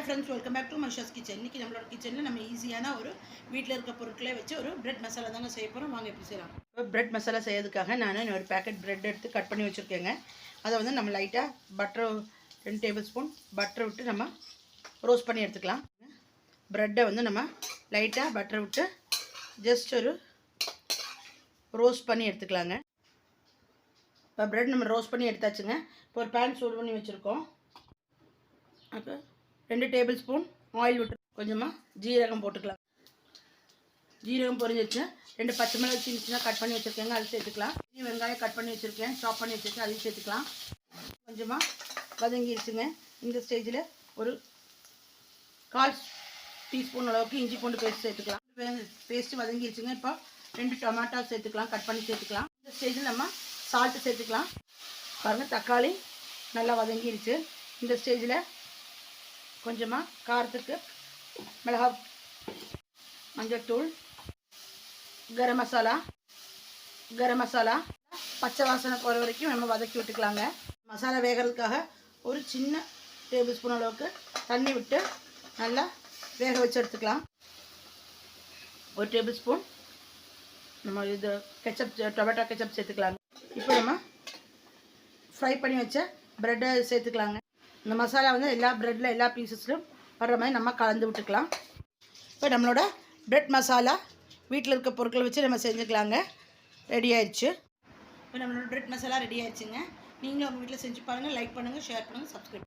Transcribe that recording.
Friends, welcome back to Masha's kitchen. இன்றைக்கி நம்மளோட கிச்சனில் நம்ம ஈஸியான ஒரு வீட்டில் இருக்க பொருட்களை வச்சு ஒரு பிரெட் மசாலா தாங்க செய்ய போகிறோம். வாங்க எப்படி செய்யலாம். இப்போ பிரெட் மசாலா செய்யறதுக்காக நான் ஒரு பேக்கெட் பிரெட் எடுத்து கட் பண்ணி வச்சுருக்கேங்க. அதை வந்து நம்ம லைட்டாக பட்டர் 2 டேபிள் ஸ்பூன் பட்டர் விட்டு நம்ம ரோஸ்ட் பண்ணி எடுத்துக்கலாம். ப்ரெட்டை வந்து நம்ம லைட்டாக பட்டர் விட்டு ஜஸ்ட் ஒரு ரோஸ்ட் பண்ணி எடுத்துக்கலாங்க. இப்போ ப்ரெட் நம்ம ரோஸ்ட் பண்ணி எடுத்தாச்சுங்க. இப்போ ஒரு பேன் சூடு பண்ணி வச்சுருக்கோம். அப்போ 2 டேபிள் ஸ்பூன் ஆயில் விட்டு கொஞ்சமாக ஜீரகம் போட்டுக்கலாம். ஜீரகம் பொரிஞ்சிருச்சு. 2 பச்சை மிளகாய் சின்ன கட் பண்ணி வச்சுருக்கேங்க, அது சேர்த்துக்கலாம். வெங்காயம் கட் பண்ணி வச்சுருக்கேன், சாப் பண்ணி வச்சுருக்கேன், அதையும் சேர்த்துக்கலாம். கொஞ்சமாக வதங்கிருச்சுங்க. இந்த ஸ்டேஜில் ஒரு 1/4 டீஸ்பூன் அளவுக்கு இஞ்சி பூண்டு பேஸ்ட் சேர்த்துக்கலாம். பேஸ்ட்டு வதங்கிருச்சுங்க. இப்போ 2 டொமேட்டோ சேர்த்துக்கலாம், கட் பண்ணி சேர்த்துக்கலாம். இந்த ஸ்டேஜில் நம்ம சால்ட்டு சேர்த்துக்கலாம். பாருங்கள், தக்காளி நல்லா வதங்கிருச்சு. இந்த ஸ்டேஜில் கொஞ்சமாக காரத்துக்கு மிளகாய், மஞ்சள்தூள், கரம் மசாலா பச்சை வாசனை போகிற வரைக்கும் நம்ம வதக்கி விட்டுக்கலாங்க. மசாலா வேகிறதுக்காக ஒரு சின்ன டேபிள் ஸ்பூன் அளவுக்கு தண்ணி விட்டு நல்லா வேக வச்சு எடுத்துக்கலாம். 1 டேபிள் ஸ்பூன் நம்ம இது கெச்சப், டொமேட்டோ கெச்சப் சேர்த்துக்கலாங்க. இப்போ நம்ம ஃப்ரை பண்ணி வச்ச ப்ரெட்டை சேர்த்துக்கலாங்க. இந்த மசாலா வந்து எல்லா ப்ரெட்டில் எல்லா பீசஸ்லையும் வர்ற மாதிரி நம்ம கலந்து விட்டுக்கலாம். இப்போ நம்மளோட ப்ரெட் மசாலா வீட்டில் இருக்க பொருட்களை வச்சு நம்ம செஞ்சுக்கலாங்க. ரெடி ஆயிடுச்சு. இப்போ நம்மளோட ப்ரெட் மசாலா ரெடி ஆயிடுச்சுங்க. நீங்களும் உங்கள் வீட்டில் செஞ்சு பாருங்கள். லைக் பண்ணுங்கள், ஷேர் பண்ணுங்கள், சப்ஸ்கிரைப்